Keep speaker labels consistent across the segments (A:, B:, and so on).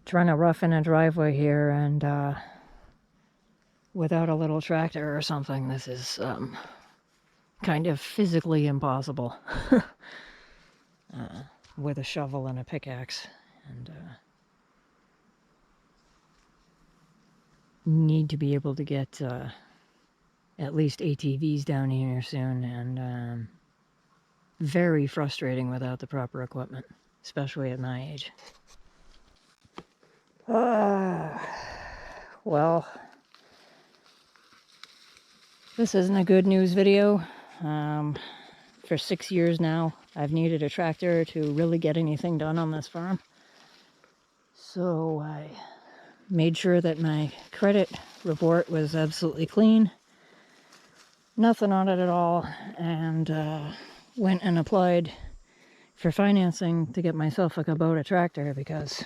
A: trying to rough in a driveway here, and without a little tractor or something, this is kind of physically impossible. With a shovel and a pickaxe, and need to be able to get at least ATVs down here soon, and very frustrating without the proper equipment, especially at my age. Well, this isn't a good news video. For 6 years now, I've needed a tractor to really get anything done on this farm. So I made sure that my credit report was absolutely clean. Nothing on it at all. And went and applied for financing to get myself a Kubota tractor because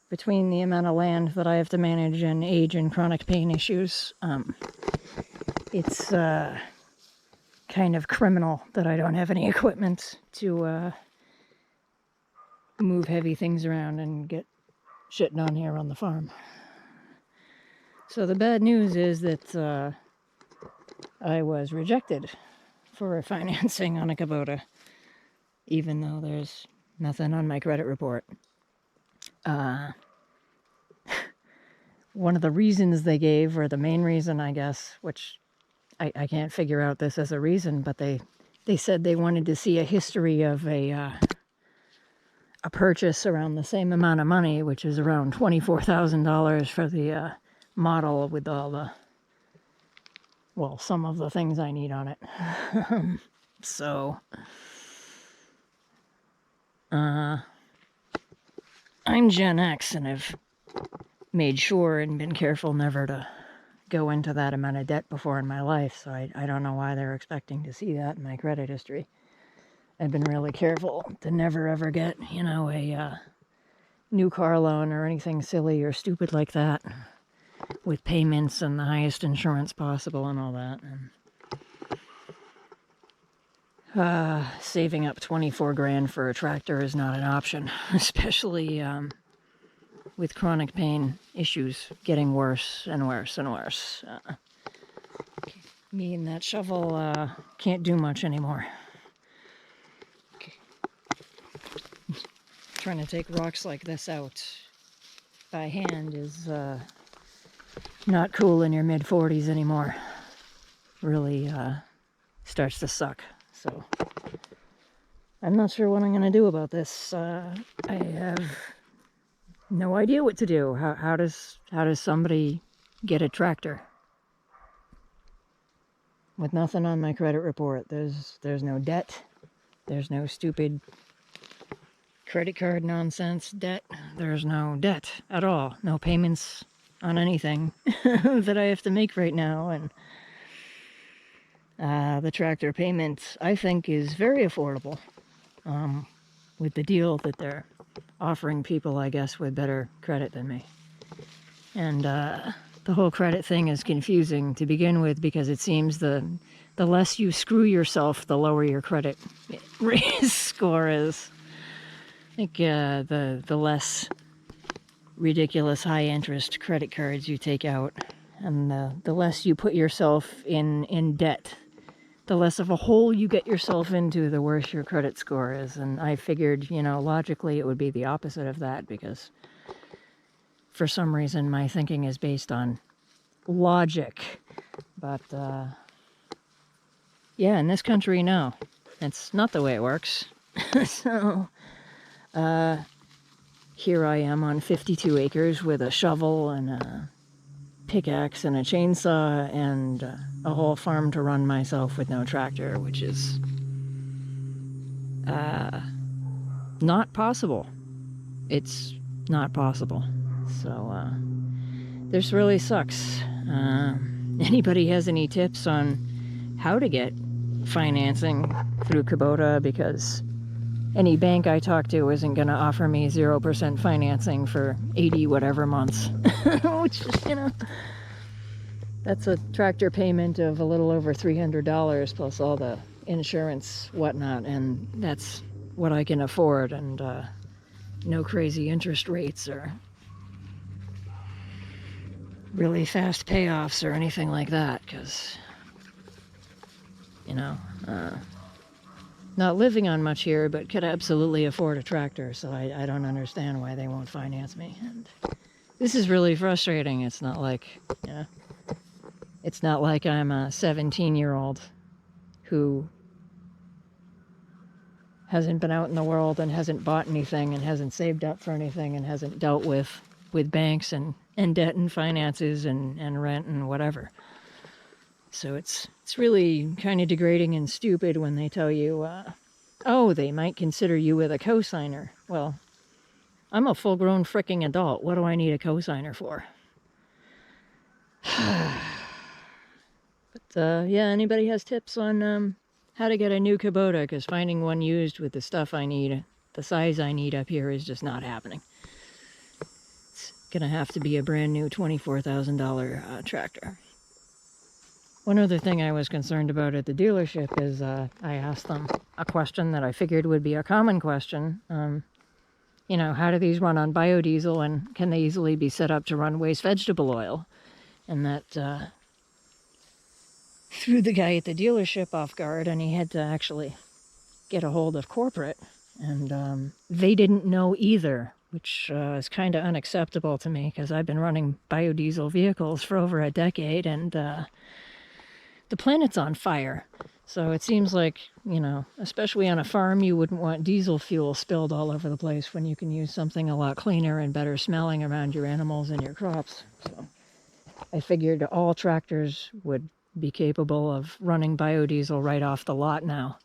A: between the amount of land that I have to manage and age and chronic pain issues, it's kind of criminal that I don't have any equipment to move heavy things around and get shit done here on the farm. So the bad news is that I was rejected for financing on a Kubota, even though there's nothing on my credit report. One of the reasons they gave, or the main reason, I guess, which I can't figure out this as a reason, but they said they wanted to see a history of a purchase around the same amount of money, which is around $24,000 for the model with all the, well, some of the things I need on it. So, I'm Gen X, and I've made sure and been careful never to go into that amount of debt before in my life, so I don't know why they're expecting to see that in my credit history. I've been really careful to never ever get, a new car loan or anything silly or stupid like that, with payments and the highest insurance possible and all that. And saving up 24 grand for a tractor is not an option, especially with chronic pain issues getting worse and worse and worse. Me and that shovel can't do much anymore. Trying to take rocks like this out by hand is not cool in your mid-40s anymore. Really starts to suck. So I'm not sure what I'm going to do about this. I have no idea what to do. How does somebody get a tractor with nothing on my credit report? There's no debt. There's no stupid credit card nonsense debt. There's no debt at all. No payments on anything that I have to make right now. And the tractor payment, I think, is very affordable with the deal that they're offering people, I guess, with better credit than me. And the whole credit thing is confusing to begin with, because it seems the less you screw yourself, the lower your credit score is. I think the less ridiculous high-interest credit cards you take out, and the less you put yourself in debt, the less of a hole you get yourself into, the worse your credit score is. And I figured, logically it would be the opposite of that, because for some reason my thinking is based on logic. But, yeah, in this country, no. It's not the way it works. So, here I am on 52 acres with a shovel and a pickaxe and a chainsaw and a whole farm to run myself with no tractor, which is not possible. It's not possible. So this really sucks. Anybody has any tips on how to get financing through Kubota? Because any bank I talk to isn't going to offer me 0% financing for 80 whatever months. Which, that's a tractor payment of a little over $300 plus all the insurance, whatnot, and that's what I can afford, and no crazy interest rates or really fast payoffs or anything like that, because, you know, not living on much here, but could absolutely afford a tractor, so I don't understand why they won't finance me. And this is really frustrating. It's not like, you know, it's not like I'm a 17-year-old who hasn't been out in the world and hasn't bought anything and hasn't saved up for anything and hasn't dealt with banks and debt and finances and rent and whatever. So it's really kind of degrading and stupid when they tell you, oh, they might consider you with a cosigner. Well, I'm a full-grown fricking adult. What do I need a cosigner for? But yeah, anybody has tips on how to get a new Kubota? Because finding one used with the stuff I need, the size I need up here, is just not happening. It's gonna have to be a brand new $24,000 tractor. One other thing I was concerned about at the dealership is I asked them a question that I figured would be a common question. You know, how do these run on biodiesel, and can they easily be set up to run waste vegetable oil? And that threw the guy at the dealership off guard, and he had to actually get a hold of corporate, and they didn't know either, which is kind of unacceptable to me, because I've been running biodiesel vehicles for over a decade, and the planet's on fire. So it seems like, you know, especially on a farm, you wouldn't want diesel fuel spilled all over the place when you can use something a lot cleaner and better smelling around your animals and your crops. So I figured all tractors would be capable of running biodiesel right off the lot now.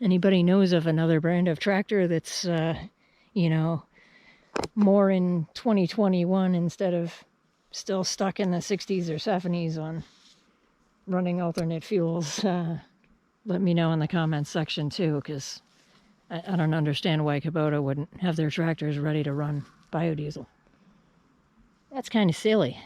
A: Anybody knows of another brand of tractor that's, you know, more in 2021 instead of still stuck in the 60s or 70s on running alternate fuels? Let me know in the comments section too, because I don't understand why Kubota wouldn't have their tractors ready to run biodiesel. That's kind of silly.